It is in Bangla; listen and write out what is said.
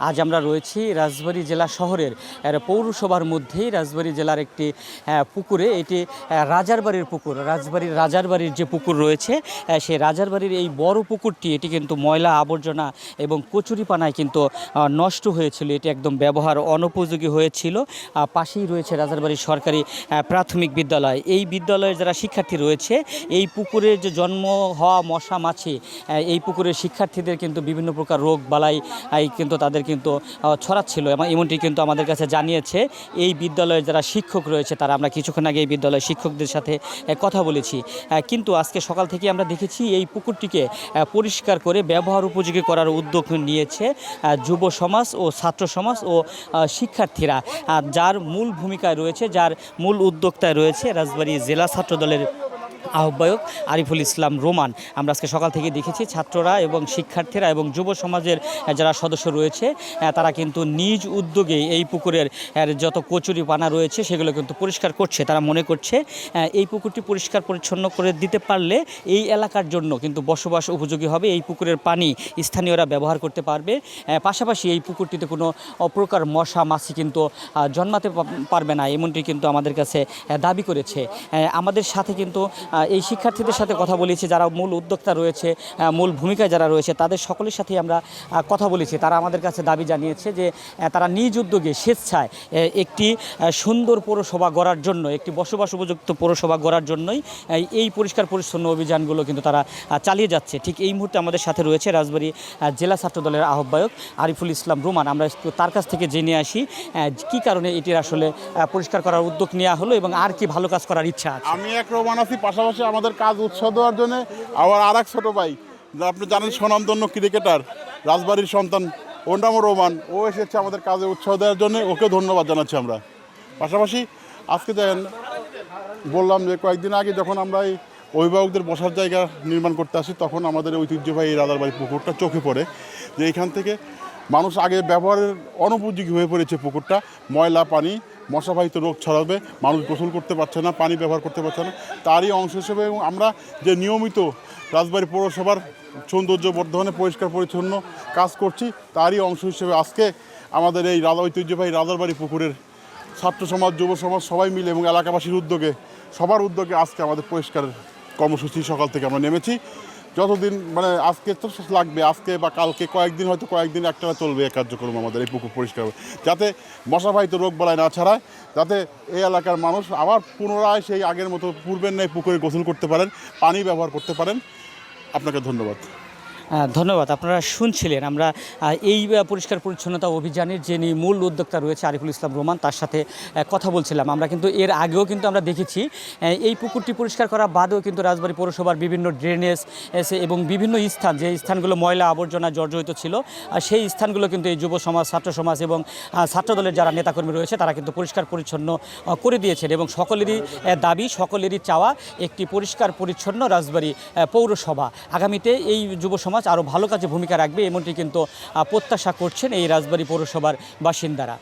আজ আমরা রয়েছি রাজবাড়ী জেলা শহরের পৌরসভার মধ্যেই রাজবাড়ী জেলার একটি পুকুরে। এটি রাজারবাড়ির পুকুর, রাজারবাড়ির যে পুকুর রয়েছে সেই রাজারবাড়ির এই বড় পুকুরটি এটি কিন্তু ময়লা আবর্জনা এবং কচুরিপানায় কিন্তু নষ্ট হয়েছিল। এটি একদম ব্যবহার অনুপযোগী হয়েছিল। পাশেই রয়েছে রাজারবাড়ির সরকারি প্রাথমিক বিদ্যালয়। এই বিদ্যালয়ের যারা শিক্ষার্থী রয়েছে, এই পুকুরের যে জন্ম হওয়া মশা মাছি, এই পুকুরের শিক্ষার্থীদের কিন্তু বিভিন্ন প্রকার রোগ বালাই কিন্তু তাদের কিন্তু ছড়াচ্ছিল এবং এমনটি কিন্তু আমাদের কাছে জানিয়েছে এই বিদ্যালয়ের যারা শিক্ষক রয়েছে তারা। আমরা কিছুক্ষণ আগে এই বিদ্যালয়ের শিক্ষকদের সাথে কথা বলেছি, কিন্তু আজকে সকাল থেকে আমরা দেখেছি এই পুকুরটিকে পরিষ্কার করে ব্যবহার উপযোগী করার উদ্যোগ নিয়েছে যুব সমাজ ও ছাত্র সমাজ ও শিক্ষার্থীরা, যার মূল ভূমিকায় রয়েছে, যার মূল উদ্যোক্তায় রয়েছে রাজবাড়ী জেলা ছাত্র দলের আহ্বায়ক আরিফুল ইসলাম রোমান। আমরা আজকে সকাল থেকে দেখেছি ছাত্ররা এবং শিক্ষার্থীরা এবং যুব সমাজের যারা সদস্য রয়েছে তারা কিন্তু নিজ উদ্যোগে এই পুকুরের যত কচুরি পানা রয়েছে সেগুলো কিন্তু পরিষ্কার করছে। তারা মনে করছে এই পুকুরটি পরিষ্কার পরিচ্ছন্ন করে দিতে পারলে এই এলাকার জন্য কিন্তু বসবাস উপযোগী হবে। এই পুকুরের পানি স্থানীয়রা ব্যবহার করতে পারবে, পাশাপাশি এই পুকুরটিতে কোনো অপ্রকার মশা মাছি কিন্তু জন্মাতে পারবে না, এমনটি কিন্তু আমাদের কাছে দাবি করেছে। আমাদের সাথে কিন্তু এই শিক্ষার্থীদের সাথে কথা বলেছি, যারা মূল উদ্যোক্তা রয়েছে, মূল ভূমিকায় যারা রয়েছে, তাদের সকলের সাথেই আমরা কথা বলেছি। তারা আমাদের কাছে দাবি জানিয়েছে যে তারা নিজ উদ্যোগে স্বেচ্ছায় একটি সুন্দর পৌরসভা গড়ার জন্য, একটি বসবাস উপযুক্ত পৌরসভা গড়ার জন্যই এই পরিষ্কার পরিচ্ছন্ন অভিযানগুলো কিন্তু তারা চালিয়ে যাচ্ছে। ঠিক এই মুহূর্তে আমাদের সাথে রয়েছে রাজবাড়ী জেলা ছাত্র দলের আহ্বায়ক আরিফুল ইসলাম রোমান। আমরা তার কাছ থেকে জেনে আসি কী কারণে এটির আসলে পরিষ্কার করার উদ্যোগ নেওয়া হলো এবং আর কি ভালো কাজ করার ইচ্ছা আছে। আমি এক রোমান আছি, পাশাপাশি আমাদের কাজ উৎসাহ দেওয়ার জন্য আবার আর এক ছোটো ভাই, আপনি জানেন স্বনামধন্য ক্রিকেটার, রাজবাড়ির সন্তান, ওর নামও রোমান, ও এসেছে আমাদের কাজে উৎসাহ দেওয়ার জন্য, ওকে ধন্যবাদ জানাচ্ছি আমরা। পাশাপাশি আজকে দেখেন, বললাম যে কয়েকদিন আগে যখন আমরা এই অভিভাবকদের বসার জায়গা নির্মাণ করতে আসি, তখন আমাদের ঐতিহ্যবাহী এই রাজারবাড়ি পুকুরটা চোখে পড়ে যে এইখান থেকে মানুষ আগে ব্যবহারের অনুপযোগী হয়ে পড়েছে। পুকুরটা ময়লা পানি, মশাবাহিত রোগ ছড়াবে, মানুষ গোসল করতে পারছে না, পানি ব্যবহার করতে পারছে না। তারই অংশ হিসেবে এবং আমরা যে নিয়মিত রাজবাড়ী পৌরসভার সৌন্দর্য বর্ধনে পরিষ্কার পরিচ্ছন্ন কাজ করছি, তারই অংশ হিসেবে আজকে আমাদের এই ঐতিহ্যবাহী রাজারবাড়ি পুকুরের ছাত্র সমাজ, যুব সমাজ সবাই মিলে এবং এলাকাবাসীর উদ্যোগে, সবার উদ্যোগে আজকে আমাদের পরিষ্কার কর্মসূচি সকাল থেকে আমরা নেমেছি। যতদিন মানে আজকে তো লাগবে, আজকে বা কালকে কয়েকদিন একটানা চলবে এই কার্যক্রম আমাদের এই পুকুর পরিষ্কার, যাতে মশাবাহিত রোগ বালাই না ছড়ায়, যাতে এই এলাকার মানুষ আবার পুনরায় সেই আগের মতো পূর্বের ন্যায় পুকুরে গোসল করতে পারেন, পানি ব্যবহার করতে পারেন। আপনাকে ধন্যবাদ। ধন্যবাদ। আপনারা শুনছিলেন আমরা এই পরিষ্কার পরিচ্ছন্নতা অভিযানের যিনি মূল উদ্যোক্তা রয়েছে আরিফুল ইসলাম রোমান, তার সাথে কথা বলছিলাম। আমরা কিন্তু এর আগেও কিন্তু আমরা দেখেছি এই পুকুরটি পরিষ্কার করা বাদেও কিন্তু রাজবাড়ী পৌরসভার বিভিন্ন ড্রেনেজ এবং বিভিন্ন স্থান, যে স্থানগুলো ময়লা আবর্জনা জর্জরিত ছিল, সেই স্থানগুলো কিন্তু এই যুব সমাজ, ছাত্র সমাজ এবং ছাত্র দলের যারা নেতাকর্মী রয়েছে তারা কিন্তু পরিষ্কার পরিচ্ছন্ন করে দিয়েছেন এবং সকলেরই দাবি, সকলেরই চাওয়া একটি পরিষ্কার পরিচ্ছন্ন রাজবাড়ী পৌরসভা। আগামীতে এই যুব সমাজ আরও ভালো কাজে ভূমিকা রাখবে, এমনটি কিন্তু প্রত্যাশা করছেন এই রাজবাড়ী পৌরসভার বাসিন্দারা।